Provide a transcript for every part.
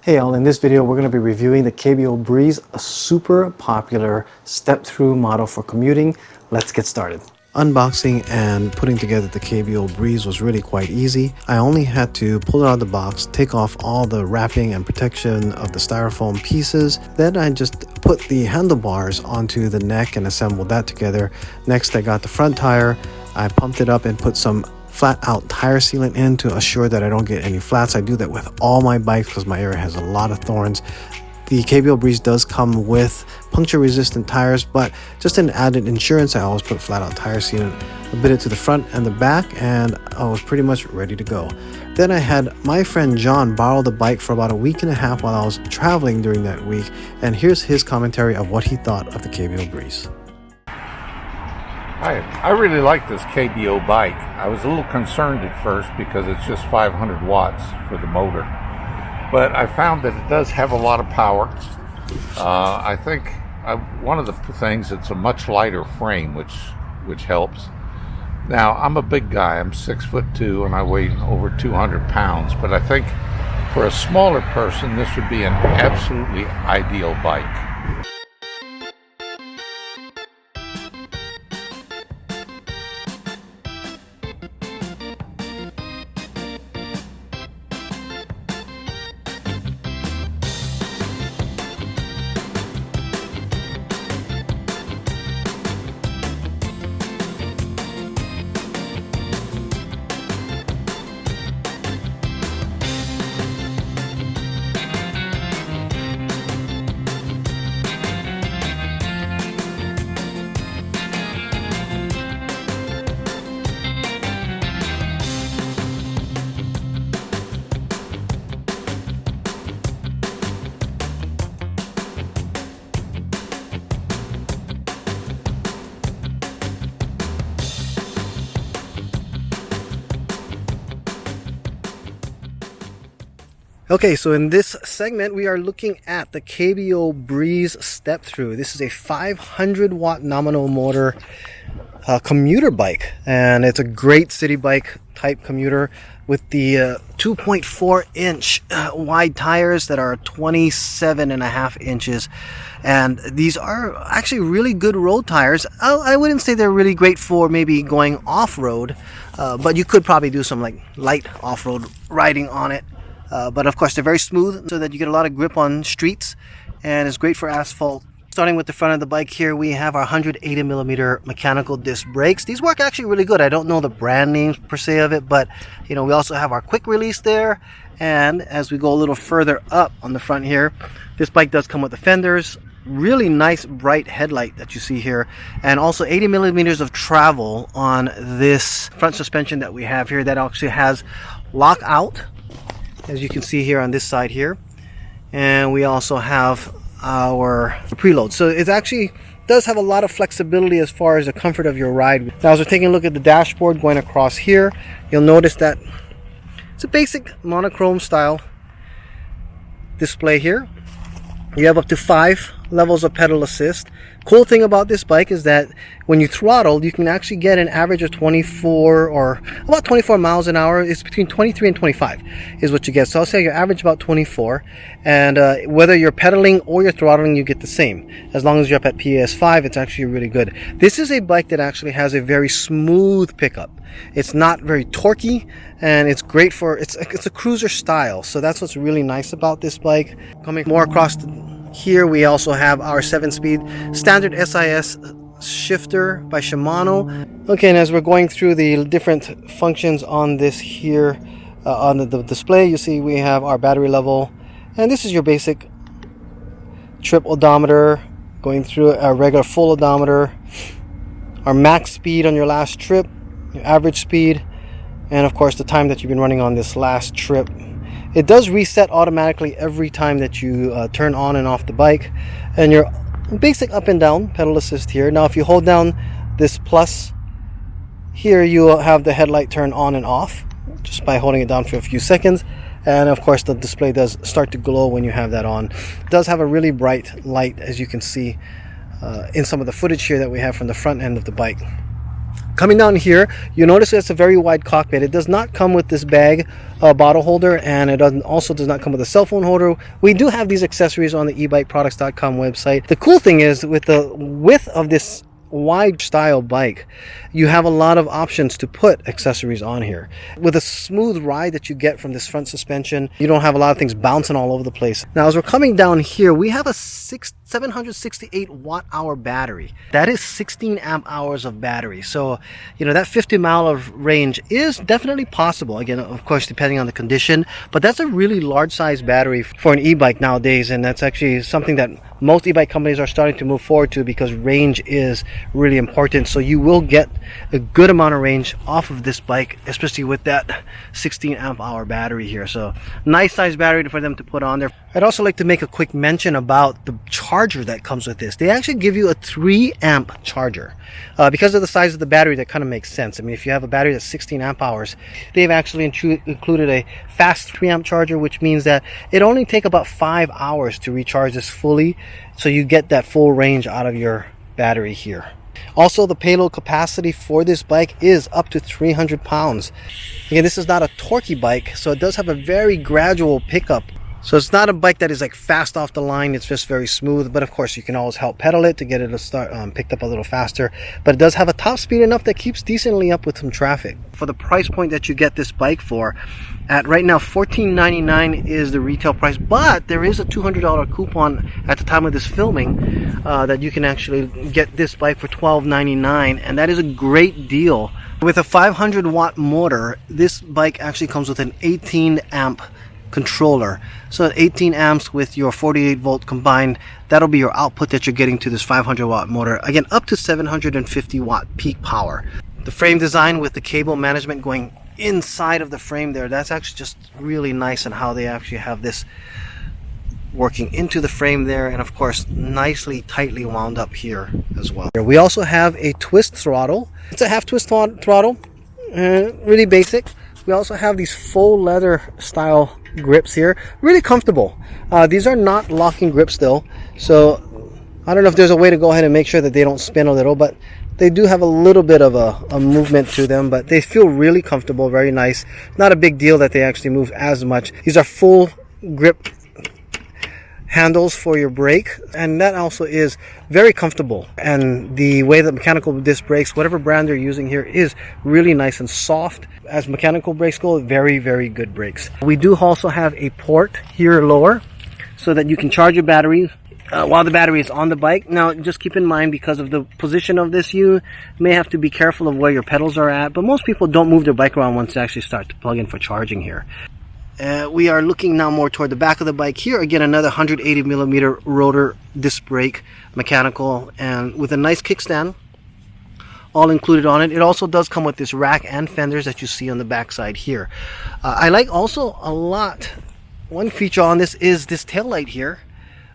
Hey all, in this video we're going to be reviewing the KBO Breeze, a super popular step-through model for commuting. Let's get started. Unboxing and putting together the KBO Breeze was really quite easy. I only had to pull it out of the box, take off all the wrapping and protection of the styrofoam pieces. Then I just put the handlebars onto the neck and assembled that together. Next I got the front tire. I pumped it up and put some flat out tire sealant in to assure that I don't get any flats. I do that with all my bikes because my area has a lot of thorns. The KBO Breeze does come with puncture resistant tires, but just an added insurance, I always put flat out tire sealant. I bit it to the front and the back and I was pretty much ready to go. Then I had my friend John borrow the bike for about a week and a half while I was traveling during that week, and here's his commentary of what he thought of the KBO Breeze. I really like this KBO bike. I was a little concerned at first because it's just 500 watts for the motor. But I found that it does have a lot of power. I think one of the things, it's a much lighter frame, which helps. Now, I'm a big guy. I'm 6'2" and I weigh over 200 pounds. But I think for a smaller person, this would be an absolutely ideal bike. Okay, so in this segment, we are looking at the KBO Breeze Step-thru. This is a 500 watt nominal motor commuter bike, and it's a great city bike type commuter with the 2.4 inch wide tires that are 27.5 inches. And these are actually really good road tires. I wouldn't say they're really great for maybe going off-road, but you could probably do some like light off-road riding on it. But of course they're very smooth so that you get a lot of grip on streets, and it's great for asphalt. Starting with the front of the bike here, we have our 180mm mechanical disc brakes. These work actually really good. I don't know the brand names per se of it, but you know, we also have our quick release there. And as we go a little further up on the front here, this bike does come with the fenders, really nice bright headlight that you see here, and also 80mm of travel on this front suspension that we have here that actually has lockout, as you can see here on this side here. And we also have our preload, so it actually does have a lot of flexibility as far as the comfort of your ride. Now, as we're taking a look at the dashboard going across here, you'll notice that it's a basic monochrome style display here. You have up to 5 levels of pedal assist. Cool thing about this bike is that when you throttle, you can actually get an average of 24 or about 24 miles an hour. It's between 23 and 25 is what you get. So I'll say your average about 24, and whether you're pedaling or you're throttling, you get the same. As long as you're up at PS5, it's actually really good. This is a bike that actually has a very smooth pickup. It's not very torquey, and it's great for, it's a cruiser style. So that's what's really nice about this bike. Coming more across here, we also have our 7-speed standard SIS shifter by Shimano. Okay, and as we're going through the different functions on this here, on the display, you see we have our battery level, and this is your basic trip odometer, going through a regular full odometer, our max speed on your last trip, your average speed, and of course the time that you've been running on this last trip. It does reset automatically every time that you turn on and off the bike, and your basic up and down pedal assist here. Now if you hold down this plus here, you will have the headlight turn on and off just by holding it down for a few seconds, and of course the display does start to glow when you have that on. It does have a really bright light, as you can see in some of the footage here that we have from the front end of the bike. Coming down here, you notice it's a very wide cockpit. It does not come with this bag bottle holder, and it also does not come with a cell phone holder. We do have these accessories on the ebikeproducts.com website. The cool thing is, with the width of this wide style bike, you have a lot of options to put accessories on here. With a smooth ride that you get from this front suspension, you don't have a lot of things bouncing all over the place. Now, as we're coming down here, we have a 768 watt hour battery. That is 16 amp hours of battery. So, you know, that 50 mile of range is definitely possible. Again, of course, depending on the condition, but that's a really large size battery for an e-bike nowadays. And that's actually something that most e-bike companies are starting to move forward to, because range is really important. So you will get a good amount of range off of this bike, especially with that 16 amp hour battery here. So nice size battery for them to put on there. I'd also like to make a quick mention about the charger that comes with this. They actually give you a 3 amp charger. Because of the size of the battery, that kind of makes sense. I mean, if you have a battery that's 16 amp hours, they've actually included a fast 3 amp charger, which means that it only takes about 5 hours to recharge this fully. So you get that full range out of your battery here. Also, the payload capacity for this bike is up to 300 pounds. Again, this is not a torquey bike, so it does have a very gradual pickup. So it's not a bike that is like fast off the line. It's just very smooth, but of course you can always help pedal it to get it to start picked up a little faster. But it does have a top speed enough that keeps decently up with some traffic. For the price point that you get this bike for, at right now $14.99 is the retail price, but there is a $200 coupon at the time of this filming that you can actually get this bike for $12.99, and that is a great deal. With a 500 watt motor, this bike actually comes with an 18 amp controller. So 18 amps with your 48 volt combined, that'll be your output that you're getting to this 500 watt motor. Again, up to 750 watt peak power. The frame design with the cable management going inside of the frame there, that's actually just really nice, and how they actually have this working into the frame there, and of course nicely tightly wound up here as well. We also have a twist throttle. It's a half twist throttle, really basic. We also have these faux leather style grips here, really comfortable. These are not locking grips still, so I don't know if there's a way to go ahead and make sure that they don't spin a little, but they do have a little bit of a movement to them, but they feel really comfortable, very nice. Not a big deal that they actually move as much. These are full grip handles for your brake, and that also is very comfortable. And the way that mechanical disc brakes, whatever brand they're using here, is really nice and soft. As mechanical brakes go, very, very good brakes. We do also have a port here lower so that you can charge your battery while the battery is on the bike. Now, just keep in mind, because of the position of this, you may have to be careful of where your pedals are at, but most people don't move their bike around once they actually start to plug in for charging here. We are looking now more toward the back of the bike here. Again, another 180 millimeter rotor disc brake, mechanical, and with a nice kickstand all included on it. It also does come with this rack and fenders that you see on the back side here. I like also a lot, one feature on this is this tail light here.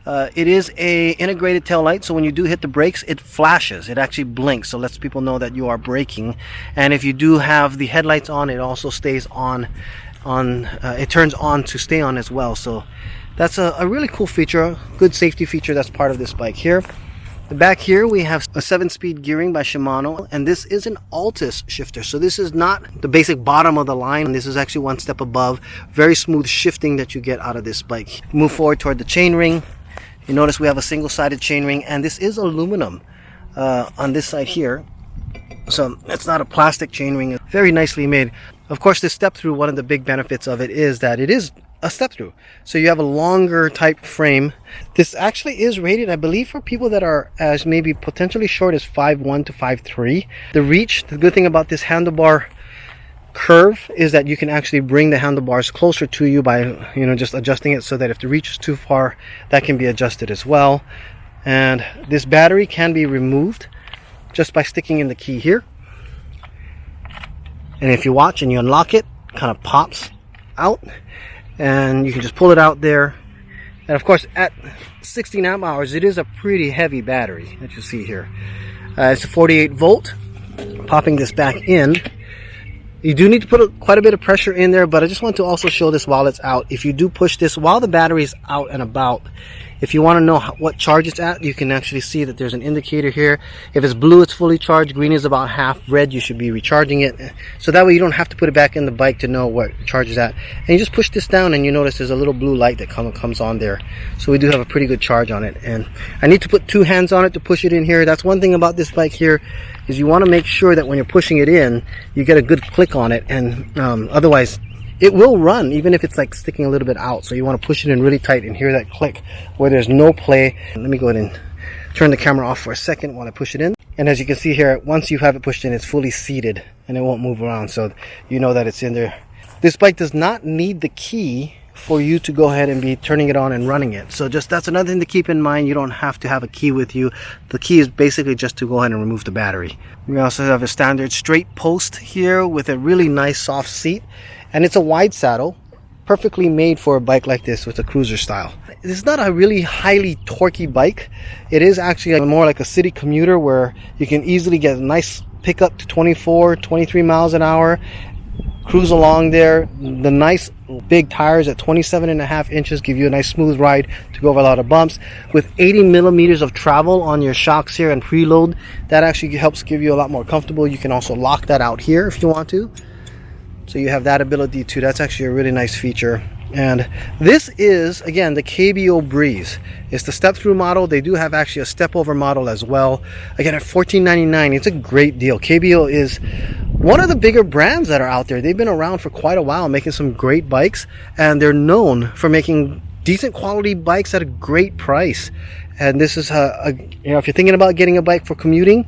It is a integrated tail light, so when you do hit the brakes, it flashes. It actually blinks, so lets people know that you are braking. And if you do have the headlights on, it also stays on. It turns on to stay on as well. So that's a really cool feature, good safety feature that's part of this bike here. The back here we have a 7-speed gearing by Shimano, and this is an Altus shifter, so this is not the basic bottom of the line. This is actually one step above. Very smooth shifting that you get out of this bike. Move forward toward the chain ring. You notice we have a single-sided chain ring, and this is aluminum on this side here, so it's not a plastic chain ring. It's very nicely made. Of course, this step-through, one of the big benefits of it is that it is a step-through, so you have a longer type frame. This actually is rated, I believe, for people that are as maybe potentially short as 5'1" to 5'3". The reach, the good thing about this handlebar curve is that you can actually bring the handlebars closer to you by, you know, just adjusting it so that if the reach is too far, that can be adjusted as well. And this battery can be removed just by sticking in the key here. And if you watch and you unlock it, it kind of pops out, and you can just pull it out there. And of course, at 16 amp hours, it is a pretty heavy battery that you see here. It's a 48 volt. Popping this back in, you do need to put quite a bit of pressure in there, but I just want to also show this while it's out. If you do push this while the battery is out and about, If you want to know what charge it's at, you can actually see that there's an indicator here. If it's blue, it's fully charged. Green is about half. Red, you should be recharging it. So that way you don't have to put it back in the bike to know what charge is at. And you just push this down and you notice there's a little blue light that comes on there. So we do have a pretty good charge on it. And I need to put 2 hands on it to push it in here. That's one thing about this bike here, is you want to make sure that when you're pushing it in, you get a good click on it. And otherwise, it will run even if it's like sticking a little bit out. So you want to push it in really tight and hear that click where there's no play. Let me go ahead and turn the camera off for a second while I push it in. And as you can see here, once you have it pushed in, it's fully seated and it won't move around, so you know that it's in there. This bike does not need the key for you to go ahead and be turning it on and running it. So just that's another thing to keep in mind. You don't have to have a key with you. The key is basically just to go ahead and remove the battery. We also have a standard straight post here with a really nice soft seat. And it's a wide saddle, perfectly made for a bike like this with a cruiser style. It's not a really highly torquey bike. It is actually more like a city commuter where you can easily get a nice pickup to 24, 23 miles an hour, cruise along there. The nice big tires at 27.5 inches give you a nice smooth ride to go over a lot of bumps. With 80 millimeters of travel on your shocks here and preload, that actually helps give you a lot more comfortable. You can also lock that out here if you want to. So you have that ability too. That's actually a really nice feature. And this is, again, the KBO Breeze. It's the step-through model. They do have actually a step-over model as well. Again, at $14.99, it's a great deal. KBO is one of the bigger brands that are out there. They've been around for quite a while, making some great bikes, and they're known for making decent quality bikes at a great price. And this is if you're thinking about getting a bike for commuting,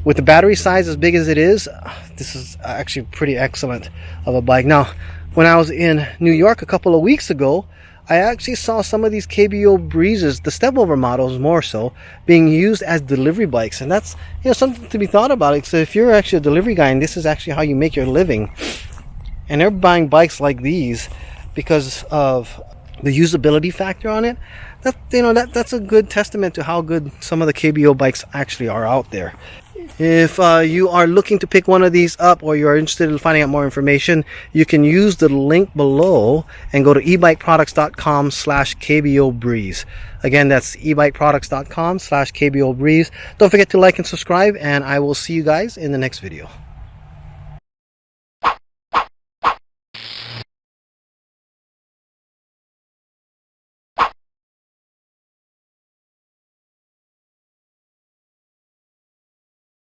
with the battery size as big as it is, this is actually pretty excellent of a bike. Now, when I was in New York a couple of weeks ago, I actually saw some of these KBO Breezes, the step-over models more so, being used as delivery bikes. And that's, you know, something to be thought about. So if you're actually a delivery guy and this is actually how you make your living, and they're buying bikes like these because of the usability factor on it, that's a good testament to how good some of the KBO bikes actually are out there. If you are looking to pick one of these up, or you're interested in finding out more information, you can use the link below and go to ebikeproducts.com/KBO Breeze. Again, that's ebikeproducts.com/KBO Breeze. Don't forget to like and subscribe, and I will see you guys in the next video.